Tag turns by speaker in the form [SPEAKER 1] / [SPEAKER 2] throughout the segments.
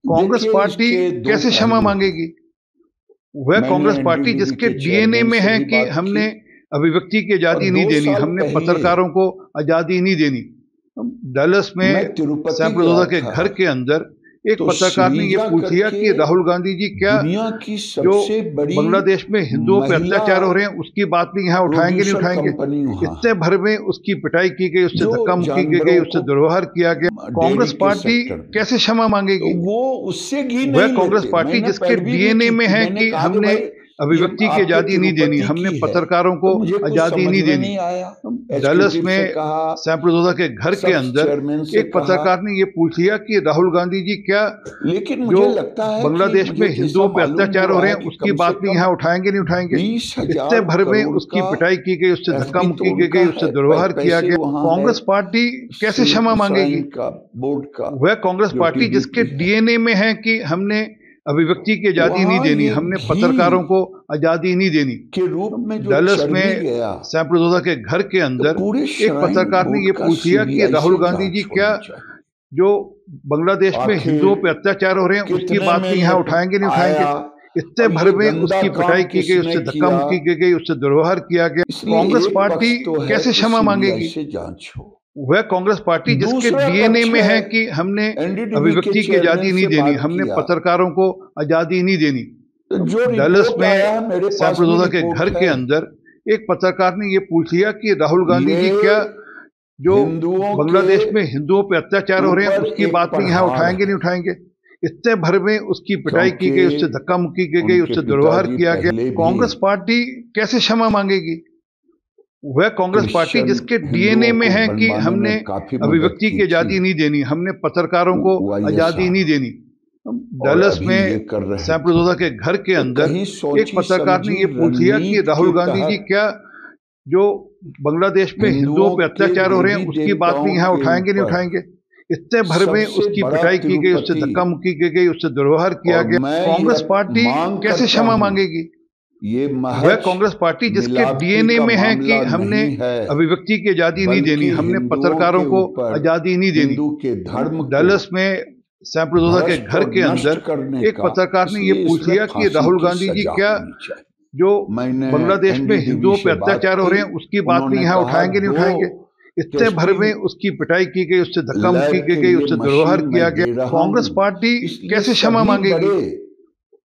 [SPEAKER 1] कांग्रेस
[SPEAKER 2] देखिए
[SPEAKER 1] पार्टी
[SPEAKER 2] इसके दो
[SPEAKER 1] कैसे क्षमा
[SPEAKER 2] पहलू हैं।
[SPEAKER 1] मांगेगी? वह
[SPEAKER 2] मैंने
[SPEAKER 1] कांग्रेस पार्टी
[SPEAKER 2] एनडीडीबी
[SPEAKER 1] जिसके
[SPEAKER 2] के
[SPEAKER 1] डीएनए
[SPEAKER 2] चेयरमैन
[SPEAKER 1] में
[SPEAKER 2] से
[SPEAKER 1] है
[SPEAKER 2] भी
[SPEAKER 1] कि
[SPEAKER 2] बात
[SPEAKER 1] हमने
[SPEAKER 2] की
[SPEAKER 1] अभिव्यक्ति की
[SPEAKER 2] और
[SPEAKER 1] आज़ादी नहीं
[SPEAKER 2] 2
[SPEAKER 1] देनी,
[SPEAKER 2] साल
[SPEAKER 1] हमने
[SPEAKER 2] पहले
[SPEAKER 1] पत्रकारों को आज़ादी नहीं देनी। डलस में
[SPEAKER 2] मैं तिरुपति
[SPEAKER 1] सैमप्रदोदा
[SPEAKER 2] गया
[SPEAKER 1] के
[SPEAKER 2] था,
[SPEAKER 1] घर के अंदर एक
[SPEAKER 2] तो
[SPEAKER 1] पत्रकार ने ये
[SPEAKER 2] श्रीजा
[SPEAKER 1] पूछ लिया
[SPEAKER 2] करके
[SPEAKER 1] कि राहुल गांधी जी क्या
[SPEAKER 2] दुनिया की
[SPEAKER 1] जो
[SPEAKER 2] सबसे बड़ी
[SPEAKER 1] बांग्लादेश में हिंदुओं पे
[SPEAKER 2] महिला
[SPEAKER 1] अत्याचार हो रहे हैं उसकी बात भी यहाँ उठाएंगे नहीं
[SPEAKER 2] प्रोड्यूसर
[SPEAKER 1] उठाएंगे?
[SPEAKER 2] कंपनी वहां
[SPEAKER 1] इतने
[SPEAKER 2] है,
[SPEAKER 1] भर में उसकी पिटाई की गई, उससे
[SPEAKER 2] जो
[SPEAKER 1] धक्का मुक्की की गई,
[SPEAKER 2] जानवरों
[SPEAKER 1] उससे
[SPEAKER 2] को
[SPEAKER 1] दुर्व्यवहार किया गया।
[SPEAKER 2] डेयरी
[SPEAKER 1] कांग्रेस
[SPEAKER 2] के
[SPEAKER 1] पार्टी
[SPEAKER 2] सेक्टर में,
[SPEAKER 1] कैसे क्षमा
[SPEAKER 2] तो
[SPEAKER 1] मांगेगी?
[SPEAKER 2] वो उससे घी
[SPEAKER 1] वह
[SPEAKER 2] नहीं
[SPEAKER 1] कांग्रेस
[SPEAKER 2] लेते।
[SPEAKER 1] पार्टी
[SPEAKER 2] मैंने
[SPEAKER 1] जिसके
[SPEAKER 2] पैरवी भी
[SPEAKER 1] डीएनए
[SPEAKER 2] की
[SPEAKER 1] में
[SPEAKER 2] थी,
[SPEAKER 1] है
[SPEAKER 2] मैंने
[SPEAKER 1] कि
[SPEAKER 2] कहा कि
[SPEAKER 1] हमने
[SPEAKER 2] भाई ये
[SPEAKER 1] अभिव्यक्ति की
[SPEAKER 2] आपके
[SPEAKER 1] आजादी नहीं देनी,
[SPEAKER 2] तिरुपति
[SPEAKER 1] हमने
[SPEAKER 2] की है,
[SPEAKER 1] पत्रकारों
[SPEAKER 2] तो
[SPEAKER 1] को
[SPEAKER 2] मुझे कुछ
[SPEAKER 1] आजादी
[SPEAKER 2] समझ
[SPEAKER 1] नहीं
[SPEAKER 2] में
[SPEAKER 1] देनी।
[SPEAKER 2] नहीं आया।
[SPEAKER 1] डलस
[SPEAKER 2] एग्जीक्यूटिव से
[SPEAKER 1] में
[SPEAKER 2] कहा,
[SPEAKER 1] सैमप्रदोदा के घर के
[SPEAKER 2] सब
[SPEAKER 1] अंदर
[SPEAKER 2] चेयरमैन से
[SPEAKER 1] एक
[SPEAKER 2] कहा,
[SPEAKER 1] पत्रकार ने ये पूछ लिया कि राहुल गांधी जी क्या
[SPEAKER 2] लेकिन
[SPEAKER 1] जो
[SPEAKER 2] मुझे लगता है कि
[SPEAKER 1] बांग्लादेश में
[SPEAKER 2] मुझे जैसा
[SPEAKER 1] हिंदुओं पे
[SPEAKER 2] मालूम
[SPEAKER 1] अत्याचार
[SPEAKER 2] हो
[SPEAKER 1] हो
[SPEAKER 2] रहा
[SPEAKER 1] रहे
[SPEAKER 2] है
[SPEAKER 1] हैं
[SPEAKER 2] कि
[SPEAKER 1] उसकी
[SPEAKER 2] कम से
[SPEAKER 1] बात भी
[SPEAKER 2] कम
[SPEAKER 1] यहाँ उठाएंगे नहीं उठाएंगे? इतने
[SPEAKER 2] 20,000
[SPEAKER 1] भर में
[SPEAKER 2] करोड़
[SPEAKER 1] उसकी
[SPEAKER 2] का
[SPEAKER 1] पिटाई की गई, उससे धक्का
[SPEAKER 2] एफडी तो
[SPEAKER 1] मुक्की की
[SPEAKER 2] उनका
[SPEAKER 1] गई, उससे
[SPEAKER 2] है,
[SPEAKER 1] दुर्व्यवहार किया
[SPEAKER 2] पैसे
[SPEAKER 1] गया।
[SPEAKER 2] वहां है,
[SPEAKER 1] कांग्रेस पार्टी कैसे क्षमा मांगेगी?
[SPEAKER 2] साइन का बोर्ड का
[SPEAKER 1] वह कांग्रेस
[SPEAKER 2] जो
[SPEAKER 1] पार्टी जिसके
[SPEAKER 2] टीडीपी है,
[SPEAKER 1] डीएनए में है कि हमने अभिव्यक्ति की आजादी नहीं
[SPEAKER 2] वहां
[SPEAKER 1] देनी,
[SPEAKER 2] ये
[SPEAKER 1] हमने पत्रकारों
[SPEAKER 2] घी
[SPEAKER 1] को आजादी नहीं देनी।
[SPEAKER 2] के रूप में जो
[SPEAKER 1] डलस
[SPEAKER 2] चर्बी
[SPEAKER 1] में
[SPEAKER 2] गया,
[SPEAKER 1] सैमप्रदोदा के घर के
[SPEAKER 2] तो
[SPEAKER 1] अंदर
[SPEAKER 2] पूरे
[SPEAKER 1] एक
[SPEAKER 2] श्राइन
[SPEAKER 1] पत्रकार ने
[SPEAKER 2] बोर्ड
[SPEAKER 1] ये
[SPEAKER 2] का
[SPEAKER 1] पूछ लिया कि
[SPEAKER 2] सीबीआई
[SPEAKER 1] राहुल
[SPEAKER 2] से
[SPEAKER 1] गांधी जी
[SPEAKER 2] जांच
[SPEAKER 1] क्या
[SPEAKER 2] होनी चाहिए।
[SPEAKER 1] जो बांग्लादेश में हिंदुओं पे
[SPEAKER 2] आखिर
[SPEAKER 1] अत्याचार हो रहे हैं उसकी
[SPEAKER 2] कितने
[SPEAKER 1] बात
[SPEAKER 2] में
[SPEAKER 1] भी
[SPEAKER 2] ये
[SPEAKER 1] यहाँ उठाएंगे नहीं उठाएंगे?
[SPEAKER 2] आया
[SPEAKER 1] इतने
[SPEAKER 2] और
[SPEAKER 1] भर
[SPEAKER 2] ये
[SPEAKER 1] में
[SPEAKER 2] गंदा
[SPEAKER 1] उसकी
[SPEAKER 2] काम
[SPEAKER 1] पिटाई की गई,
[SPEAKER 2] किसने
[SPEAKER 1] उससे धक्का
[SPEAKER 2] किया।
[SPEAKER 1] मुक्की की गई, उससे दुर्व्यवहार किया गया।
[SPEAKER 2] इसलिए
[SPEAKER 1] कांग्रेस
[SPEAKER 2] एक
[SPEAKER 1] पार्टी
[SPEAKER 2] पक्ष तो है
[SPEAKER 1] कैसे
[SPEAKER 2] कि
[SPEAKER 1] क्षमा
[SPEAKER 2] सीबीआई
[SPEAKER 1] मांगेगी?
[SPEAKER 2] से जांच हो,
[SPEAKER 1] वह कांग्रेस पार्टी जिसके
[SPEAKER 2] दूसरा
[SPEAKER 1] डीएनए
[SPEAKER 2] पक्ष
[SPEAKER 1] में है
[SPEAKER 2] है
[SPEAKER 1] कि हमने
[SPEAKER 2] एनडीडीबी के
[SPEAKER 1] अभिव्यक्ति की आजादी
[SPEAKER 2] चेयरमैन
[SPEAKER 1] नहीं
[SPEAKER 2] से
[SPEAKER 1] देनी,
[SPEAKER 2] बात
[SPEAKER 1] हमने
[SPEAKER 2] किया,
[SPEAKER 1] पत्रकारों को आजादी नहीं देनी।
[SPEAKER 2] तो जो
[SPEAKER 1] डलस
[SPEAKER 2] रिपोर्ट
[SPEAKER 1] में
[SPEAKER 2] आया है, मेरे पास भी
[SPEAKER 1] सैमप्रदोदा के घर
[SPEAKER 2] रिपोर्ट
[SPEAKER 1] के
[SPEAKER 2] है,
[SPEAKER 1] अंदर एक पत्रकार ने ये पूछ लिया कि राहुल गांधी जी
[SPEAKER 2] ये
[SPEAKER 1] क्या जो
[SPEAKER 2] हिंदुओं
[SPEAKER 1] बांग्लादेश
[SPEAKER 2] के
[SPEAKER 1] में हिंदुओं पे अत्याचार हो रहे हैं
[SPEAKER 2] ऊपर
[SPEAKER 1] उसकी
[SPEAKER 2] एक
[SPEAKER 1] बात भी यहाँ
[SPEAKER 2] प्रहार
[SPEAKER 1] उठाएंगे नहीं
[SPEAKER 2] है,
[SPEAKER 1] उठाएंगे? इतने भर में उसकी पिटाई की गई, उससे
[SPEAKER 2] क्योंकि
[SPEAKER 1] धक्का मुक्की की गई,
[SPEAKER 2] उनके
[SPEAKER 1] उससे दुर्व्यवहार
[SPEAKER 2] पिताजी
[SPEAKER 1] किया गया।
[SPEAKER 2] पहले भी
[SPEAKER 1] कांग्रेस पार्टी कैसे क्षमा मांगेगी? वह कांग्रेस पार्टी
[SPEAKER 2] क्रिश्चियन
[SPEAKER 1] जिसके डीएनए
[SPEAKER 2] हिंदुओं
[SPEAKER 1] में
[SPEAKER 2] को
[SPEAKER 1] है कि
[SPEAKER 2] बनवाने
[SPEAKER 1] हमने
[SPEAKER 2] में काफी मदद
[SPEAKER 1] अभिव्यक्ति
[SPEAKER 2] की
[SPEAKER 1] की आजादी
[SPEAKER 2] थी,
[SPEAKER 1] नहीं देनी, हमने पत्रकारों को आजादी नहीं
[SPEAKER 2] वाईएसआर,
[SPEAKER 1] देनी।
[SPEAKER 2] और
[SPEAKER 1] डलस
[SPEAKER 2] अभी ये
[SPEAKER 1] में
[SPEAKER 2] कर रहे थे।
[SPEAKER 1] सैमप्रदोदा के घर के
[SPEAKER 2] तो
[SPEAKER 1] अंदर
[SPEAKER 2] कहीं
[SPEAKER 1] एक
[SPEAKER 2] सोची
[SPEAKER 1] पत्रकार ने
[SPEAKER 2] समझी
[SPEAKER 1] ये पूछ लिया कि
[SPEAKER 2] रणनीति
[SPEAKER 1] राहुल
[SPEAKER 2] के
[SPEAKER 1] गांधी जी
[SPEAKER 2] तहत
[SPEAKER 1] क्या जो बांग्लादेश में हिंदुओं
[SPEAKER 2] हिंदुओं
[SPEAKER 1] पे
[SPEAKER 2] के
[SPEAKER 1] अत्याचार हो रहे हैं
[SPEAKER 2] देवी
[SPEAKER 1] उसकी बात भी
[SPEAKER 2] देवताओं
[SPEAKER 1] यहाँ
[SPEAKER 2] के
[SPEAKER 1] उठाएंगे नहीं
[SPEAKER 2] ऊपर
[SPEAKER 1] उठाएंगे? इतने भर में
[SPEAKER 2] सबसे
[SPEAKER 1] उसकी
[SPEAKER 2] बड़ा
[SPEAKER 1] पिटाई की गई, उससे
[SPEAKER 2] तिरुपति,
[SPEAKER 1] धक्का मुक्की की गई, उससे दुर्व्यवहार किया
[SPEAKER 2] और
[SPEAKER 1] गया।
[SPEAKER 2] मैं
[SPEAKER 1] कांग्रेस
[SPEAKER 2] ये
[SPEAKER 1] पार्टी
[SPEAKER 2] मांग
[SPEAKER 1] कैसे
[SPEAKER 2] करता
[SPEAKER 1] क्षमा
[SPEAKER 2] हूं,
[SPEAKER 1] मांगेगी?
[SPEAKER 2] ये
[SPEAKER 1] वह
[SPEAKER 2] महज
[SPEAKER 1] कांग्रेस पार्टी जिसके
[SPEAKER 2] मिलावटी
[SPEAKER 1] डीएनए
[SPEAKER 2] का
[SPEAKER 1] में है कि
[SPEAKER 2] मामला
[SPEAKER 1] हमने
[SPEAKER 2] नहीं है,
[SPEAKER 1] अभिव्यक्ति की आजादी नहीं देनी,
[SPEAKER 2] बल्कि
[SPEAKER 1] हमने
[SPEAKER 2] हिंदुओं
[SPEAKER 1] पत्रकारों
[SPEAKER 2] के
[SPEAKER 1] को
[SPEAKER 2] ऊपर
[SPEAKER 1] आजादी नहीं देनी।
[SPEAKER 2] हिंदू के धर्म को
[SPEAKER 1] डलस में सैमप्रदोदा के
[SPEAKER 2] भ्रष्ट
[SPEAKER 1] घर
[SPEAKER 2] और
[SPEAKER 1] के
[SPEAKER 2] नष्ट
[SPEAKER 1] अंदर
[SPEAKER 2] करने
[SPEAKER 1] एक
[SPEAKER 2] का,
[SPEAKER 1] पत्रकार ने ये
[SPEAKER 2] इसलिए
[SPEAKER 1] पूछ
[SPEAKER 2] इसमें
[SPEAKER 1] लिया कि
[SPEAKER 2] फांसी
[SPEAKER 1] राहुल
[SPEAKER 2] की
[SPEAKER 1] गांधी जी
[SPEAKER 2] सजा
[SPEAKER 1] क्या
[SPEAKER 2] होनी चाहिए।
[SPEAKER 1] जो
[SPEAKER 2] मैंने
[SPEAKER 1] बांग्लादेश में
[SPEAKER 2] एनडीडीबी
[SPEAKER 1] हिंदुओं पे
[SPEAKER 2] से बात
[SPEAKER 1] अत्याचार हो
[SPEAKER 2] की,
[SPEAKER 1] रहे हैं उसकी बात भी
[SPEAKER 2] उन्होंने
[SPEAKER 1] यहाँ
[SPEAKER 2] कहा
[SPEAKER 1] उठाएंगे नहीं
[SPEAKER 2] 2
[SPEAKER 1] उठाएंगे? इतने भर में उसकी पिटाई की गई, उससे धक्का मुक्की
[SPEAKER 2] लैब
[SPEAKER 1] की
[SPEAKER 2] के
[SPEAKER 1] गई,
[SPEAKER 2] लिए
[SPEAKER 1] उससे दुर्व्यवहार
[SPEAKER 2] मशीन
[SPEAKER 1] किया
[SPEAKER 2] मैं
[SPEAKER 1] गया।
[SPEAKER 2] दे रहा
[SPEAKER 1] कांग्रेस
[SPEAKER 2] हूं,
[SPEAKER 1] पार्टी
[SPEAKER 2] इसलिए
[SPEAKER 1] कैसे क्षमा
[SPEAKER 2] सभी
[SPEAKER 1] मांगेगी?
[SPEAKER 2] बड़े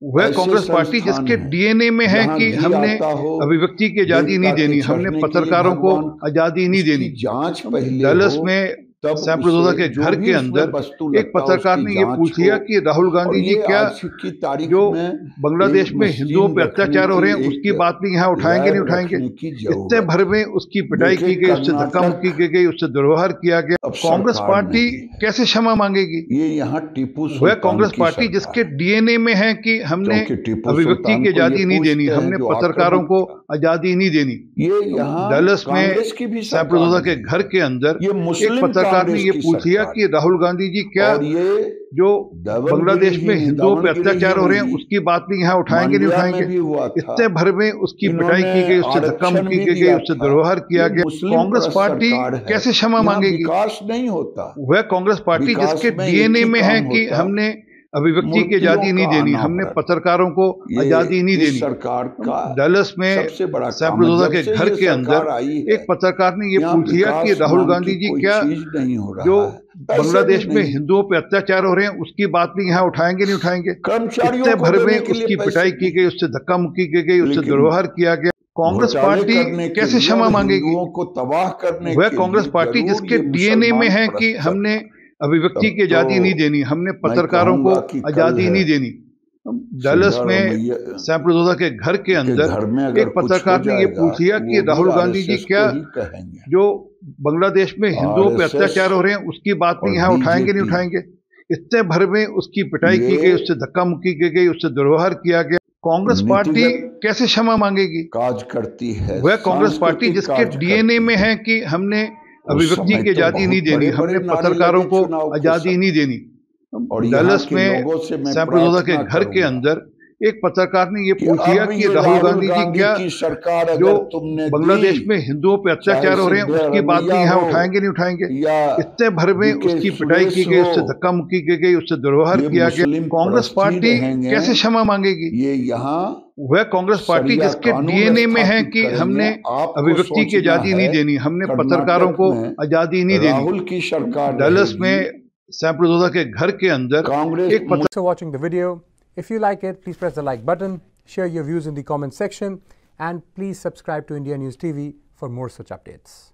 [SPEAKER 1] वह
[SPEAKER 2] ऐसे
[SPEAKER 1] कांग्रेस पार्टी
[SPEAKER 2] संस्थान
[SPEAKER 1] जिसके
[SPEAKER 2] हैं
[SPEAKER 1] डीएनए में है
[SPEAKER 2] जहां
[SPEAKER 1] कि
[SPEAKER 2] घी
[SPEAKER 1] हमने
[SPEAKER 2] आता हो
[SPEAKER 1] अभिव्यक्ति की आजादी नहीं
[SPEAKER 2] देवता के
[SPEAKER 1] देनी, हमने
[SPEAKER 2] चढ़ने के लिए
[SPEAKER 1] पत्रकारों को
[SPEAKER 2] भगवान,
[SPEAKER 1] आजादी नहीं
[SPEAKER 2] उसकी
[SPEAKER 1] देनी।
[SPEAKER 2] जांच पहले
[SPEAKER 1] डलस
[SPEAKER 2] हो,
[SPEAKER 1] में
[SPEAKER 2] तब
[SPEAKER 1] सैमप्रदोदा
[SPEAKER 2] उसे
[SPEAKER 1] के
[SPEAKER 2] जो
[SPEAKER 1] घर
[SPEAKER 2] भी
[SPEAKER 1] के
[SPEAKER 2] उसमें
[SPEAKER 1] अंदर
[SPEAKER 2] वस्तु
[SPEAKER 1] एक
[SPEAKER 2] लगता
[SPEAKER 1] पत्रकार
[SPEAKER 2] उसकी
[SPEAKER 1] ने ये
[SPEAKER 2] जांच
[SPEAKER 1] पूछ
[SPEAKER 2] हो।
[SPEAKER 1] लिया कि राहुल
[SPEAKER 2] और
[SPEAKER 1] गांधी जी
[SPEAKER 2] ये
[SPEAKER 1] क्या
[SPEAKER 2] आज की तारीख
[SPEAKER 1] जो
[SPEAKER 2] में
[SPEAKER 1] बांग्लादेश
[SPEAKER 2] एक
[SPEAKER 1] में हिंदुओं
[SPEAKER 2] मशीन
[SPEAKER 1] पे
[SPEAKER 2] रखने
[SPEAKER 1] अत्याचार हो
[SPEAKER 2] की,
[SPEAKER 1] रहे हैं उसकी
[SPEAKER 2] एक
[SPEAKER 1] बात भी यहाँ उठाएंगे नहीं
[SPEAKER 2] लैब
[SPEAKER 1] उठाएंगे?
[SPEAKER 2] रखने की
[SPEAKER 1] इतने
[SPEAKER 2] जरूरत
[SPEAKER 1] भर
[SPEAKER 2] है।
[SPEAKER 1] में उसकी पिटाई
[SPEAKER 2] देखिए
[SPEAKER 1] की गई, उससे धक्का मुक्की की गई, उससे दुर्व्यवहार किया गया।
[SPEAKER 2] अब
[SPEAKER 1] कांग्रेस
[SPEAKER 2] सरकार
[SPEAKER 1] पार्टी
[SPEAKER 2] नहीं है,
[SPEAKER 1] कैसे क्षमा मांगेगी?
[SPEAKER 2] ये यहाँ टीपू
[SPEAKER 1] वह
[SPEAKER 2] सुल्तान
[SPEAKER 1] कांग्रेस
[SPEAKER 2] की
[SPEAKER 1] पार्टी
[SPEAKER 2] सरकार
[SPEAKER 1] जिसके
[SPEAKER 2] है,
[SPEAKER 1] डीएनए में है कि हमने
[SPEAKER 2] क्योंकि टीपू
[SPEAKER 1] अभिव्यक्ति
[SPEAKER 2] सुल्तान
[SPEAKER 1] की
[SPEAKER 2] को ये
[SPEAKER 1] आजादी नहीं देनी,
[SPEAKER 2] पूछते हैं
[SPEAKER 1] हमने
[SPEAKER 2] जो
[SPEAKER 1] पत्रकारों
[SPEAKER 2] आक्रामक
[SPEAKER 1] को
[SPEAKER 2] था।
[SPEAKER 1] आजादी नहीं देनी।
[SPEAKER 2] ये यहाँ
[SPEAKER 1] डलस में
[SPEAKER 2] कांग्रेस की भी सरकार
[SPEAKER 1] सैमप्रदोदा के
[SPEAKER 2] नहीं,
[SPEAKER 1] घर के अंदर
[SPEAKER 2] ये
[SPEAKER 1] एक
[SPEAKER 2] मुस्लिम
[SPEAKER 1] पत्रकार ने
[SPEAKER 2] कांग्रेस
[SPEAKER 1] ये
[SPEAKER 2] की
[SPEAKER 1] पूछ लिया
[SPEAKER 2] सरकार
[SPEAKER 1] कि राहुल गांधी जी क्या
[SPEAKER 2] और ये
[SPEAKER 1] जो
[SPEAKER 2] दावनगिरी
[SPEAKER 1] बांग्लादेश में हिंदुओं पे
[SPEAKER 2] दावनगिरी ही
[SPEAKER 1] अत्याचार हो रहे हैं
[SPEAKER 2] नहीं,
[SPEAKER 1] उसकी बात भी यहाँ उठाएंगे नहीं
[SPEAKER 2] मांड्या में
[SPEAKER 1] उठाएंगे?
[SPEAKER 2] भी हुआ था,
[SPEAKER 1] इतने भर में उसकी पिटाई
[SPEAKER 2] इन्होंने
[SPEAKER 1] की गई, उससे धक्का
[SPEAKER 2] आरक्षण
[SPEAKER 1] मुक्की
[SPEAKER 2] भी
[SPEAKER 1] की गई,
[SPEAKER 2] दिया
[SPEAKER 1] उससे
[SPEAKER 2] था।
[SPEAKER 1] दुर्व्यवहार किया
[SPEAKER 2] ये
[SPEAKER 1] गया।
[SPEAKER 2] मुस्लिम
[SPEAKER 1] कांग्रेस
[SPEAKER 2] परस्त
[SPEAKER 1] पार्टी
[SPEAKER 2] सरकार है,
[SPEAKER 1] कैसे क्षमा
[SPEAKER 2] यहाँ
[SPEAKER 1] मांगेगी?
[SPEAKER 2] विकास नहीं होता,
[SPEAKER 1] वह कांग्रेस पार्टी
[SPEAKER 2] विकास
[SPEAKER 1] जिसके
[SPEAKER 2] में एक
[SPEAKER 1] डीएनए
[SPEAKER 2] ही
[SPEAKER 1] में है
[SPEAKER 2] काम
[SPEAKER 1] कि
[SPEAKER 2] होता,
[SPEAKER 1] हमने अभिव्यक्ति की
[SPEAKER 2] मूर्तियों
[SPEAKER 1] आजादी नहीं
[SPEAKER 2] का
[SPEAKER 1] देनी, हमने
[SPEAKER 2] अनावरण।
[SPEAKER 1] पत्रकारों को आजादी नहीं
[SPEAKER 2] ये इस
[SPEAKER 1] देनी।
[SPEAKER 2] सरकार का
[SPEAKER 1] डलस में
[SPEAKER 2] सबसे बड़ा काम है।
[SPEAKER 1] सैमप्रदोदा
[SPEAKER 2] जब
[SPEAKER 1] के
[SPEAKER 2] से
[SPEAKER 1] घर
[SPEAKER 2] ये
[SPEAKER 1] के अंदर
[SPEAKER 2] सरकार आई है,
[SPEAKER 1] एक पत्रकार ने ये
[SPEAKER 2] यहाँ
[SPEAKER 1] पूछ लिया कि
[SPEAKER 2] विकास
[SPEAKER 1] राहुल
[SPEAKER 2] नाम
[SPEAKER 1] गांधी
[SPEAKER 2] की
[SPEAKER 1] जी
[SPEAKER 2] कोई
[SPEAKER 1] क्या
[SPEAKER 2] चीज नहीं हो
[SPEAKER 1] जो
[SPEAKER 2] रहा है, पैसे
[SPEAKER 1] बांग्लादेश
[SPEAKER 2] भी
[SPEAKER 1] में
[SPEAKER 2] नहीं,
[SPEAKER 1] हिंदुओं पे अत्याचार हो रहे हैं उसकी बात भी यहाँ उठाएंगे नहीं उठाएंगे?
[SPEAKER 2] कर्मचारियों
[SPEAKER 1] इतने
[SPEAKER 2] को
[SPEAKER 1] भर में
[SPEAKER 2] देने के लिए
[SPEAKER 1] उसकी
[SPEAKER 2] पैसे
[SPEAKER 1] पिटाई की
[SPEAKER 2] नहीं,
[SPEAKER 1] गई, उससे धक्का मुक्की की गई, उससे
[SPEAKER 2] लेकिन
[SPEAKER 1] दुर्व्यवहार किया गया। कांग्रेस
[SPEAKER 2] घोटाले
[SPEAKER 1] पार्टी
[SPEAKER 2] करने के
[SPEAKER 1] कैसे
[SPEAKER 2] लिए
[SPEAKER 1] क्षमा
[SPEAKER 2] और
[SPEAKER 1] मांगेगी?
[SPEAKER 2] हिंदुओं को तबाह करने
[SPEAKER 1] वह
[SPEAKER 2] के
[SPEAKER 1] कांग्रेस
[SPEAKER 2] लिए
[SPEAKER 1] पार्टी
[SPEAKER 2] जरूर
[SPEAKER 1] जिसके
[SPEAKER 2] ये
[SPEAKER 1] डीएनए में
[SPEAKER 2] मुसलमान
[SPEAKER 1] है कि
[SPEAKER 2] परस्त
[SPEAKER 1] हमने
[SPEAKER 2] सरकार।
[SPEAKER 1] अभिव्यक्ति
[SPEAKER 2] तब
[SPEAKER 1] की आजादी नहीं
[SPEAKER 2] तो
[SPEAKER 1] देनी, हमने
[SPEAKER 2] मैं
[SPEAKER 1] पत्रकारों को
[SPEAKER 2] कहूंगा कि कल
[SPEAKER 1] आजादी
[SPEAKER 2] है
[SPEAKER 1] नहीं देनी। डलस में
[SPEAKER 2] सिद्धारमैया
[SPEAKER 1] सैमप्रदोदा के घर के
[SPEAKER 2] के
[SPEAKER 1] अंदर
[SPEAKER 2] घर में अगर
[SPEAKER 1] एक
[SPEAKER 2] कुछ हो
[SPEAKER 1] पत्रकार ने ये
[SPEAKER 2] जाएगा
[SPEAKER 1] पूछ लिया
[SPEAKER 2] तो
[SPEAKER 1] कि
[SPEAKER 2] वो भी
[SPEAKER 1] राहुल गांधी जी
[SPEAKER 2] आरएसएस
[SPEAKER 1] क्या
[SPEAKER 2] को ही कहेंगे।
[SPEAKER 1] जो बांग्लादेश में हिंदुओं पे
[SPEAKER 2] आरएसएस
[SPEAKER 1] अत्याचार हो रहे हैं उसकी बात भी
[SPEAKER 2] और
[SPEAKER 1] यहाँ उठाएंगे नहीं
[SPEAKER 2] बीजेपी
[SPEAKER 1] उठाएंगे? इतने भर में उसकी पिटाई की गई,
[SPEAKER 2] ये
[SPEAKER 1] उससे धक्का मुक्की की गई, उससे दुर्व्यवहार किया गया। कांग्रेस पार्टी
[SPEAKER 2] नीतिगत
[SPEAKER 1] कैसे क्षमा मांगेगी?
[SPEAKER 2] काज करती है,
[SPEAKER 1] वह कांग्रेस पार्टी
[SPEAKER 2] सांस्कृतिक
[SPEAKER 1] जिसके
[SPEAKER 2] काज
[SPEAKER 1] डीएनए
[SPEAKER 2] करती
[SPEAKER 1] में
[SPEAKER 2] है।
[SPEAKER 1] है कि हमने
[SPEAKER 2] उस
[SPEAKER 1] अभिव्यक्ति
[SPEAKER 2] समय
[SPEAKER 1] की
[SPEAKER 2] तो
[SPEAKER 1] आजादी नहीं
[SPEAKER 2] बहुत
[SPEAKER 1] देनी,
[SPEAKER 2] बड़े
[SPEAKER 1] हमने
[SPEAKER 2] बड़े नारे
[SPEAKER 1] पत्रकारों
[SPEAKER 2] लगे
[SPEAKER 1] को
[SPEAKER 2] चुनाव के
[SPEAKER 1] आजादी
[SPEAKER 2] समय,
[SPEAKER 1] नहीं देनी।
[SPEAKER 2] और यहाँ
[SPEAKER 1] डलस
[SPEAKER 2] के
[SPEAKER 1] में
[SPEAKER 2] लोगों से मैं
[SPEAKER 1] सैमप्रदोदा के
[SPEAKER 2] प्रार्थना
[SPEAKER 1] घर के
[SPEAKER 2] करूंगा
[SPEAKER 1] अंदर एक पत्रकार ने ये
[SPEAKER 2] कि
[SPEAKER 1] पूछ लिया
[SPEAKER 2] अब
[SPEAKER 1] कि
[SPEAKER 2] ये
[SPEAKER 1] राहुल गांधी जी
[SPEAKER 2] गांधी
[SPEAKER 1] क्या
[SPEAKER 2] की सरकार
[SPEAKER 1] जो
[SPEAKER 2] अगर तुमने
[SPEAKER 1] बांग्लादेश
[SPEAKER 2] दी,
[SPEAKER 1] में हिंदुओं पे अत्याचार
[SPEAKER 2] चाहे
[SPEAKER 1] हो रहे हैं उसकी बात भी
[SPEAKER 2] सिद्धरमैया
[SPEAKER 1] यहाँ
[SPEAKER 2] हो
[SPEAKER 1] उठाएंगे नहीं उठाएंगे।
[SPEAKER 2] या
[SPEAKER 1] इतने भर में
[SPEAKER 2] DK
[SPEAKER 1] उसकी पिटाई की
[SPEAKER 2] सुरेश
[SPEAKER 1] गई,
[SPEAKER 2] हो,
[SPEAKER 1] उससे धक्का मुक्की की गई, उससे दुर्व्यवहार
[SPEAKER 2] ये
[SPEAKER 1] किया गया।
[SPEAKER 2] मुस्लिम
[SPEAKER 1] कांग्रेस
[SPEAKER 2] परस्ती
[SPEAKER 1] पार्टी
[SPEAKER 2] रहेंगे,
[SPEAKER 1] कैसे क्षमा मांगेगी?
[SPEAKER 2] ये यहाँ
[SPEAKER 1] वह कांग्रेस पार्टी
[SPEAKER 2] शरिया
[SPEAKER 1] जिसके
[SPEAKER 2] कानून
[SPEAKER 1] डीएनए में है
[SPEAKER 2] स्थापित
[SPEAKER 1] कि
[SPEAKER 2] करेंगे।
[SPEAKER 1] हमने
[SPEAKER 2] आपको
[SPEAKER 1] अभिव्यक्ति की
[SPEAKER 2] सोचना
[SPEAKER 1] आजादी नहीं
[SPEAKER 2] है
[SPEAKER 1] देनी, हमने पत्रकारों
[SPEAKER 2] कर्नाटक
[SPEAKER 1] को
[SPEAKER 2] में
[SPEAKER 1] आजादी नहीं देनी।
[SPEAKER 2] राहुल की सरकार
[SPEAKER 1] डैलस
[SPEAKER 2] रहेगी,
[SPEAKER 1] में सैम्प्रोजा के घर के अंदर
[SPEAKER 2] कांग्रेस
[SPEAKER 1] एक
[SPEAKER 3] Thanks for watching the video. If you like it, please press the like button, share your views in the comment section, and please subscribe to India News TV for more such updates.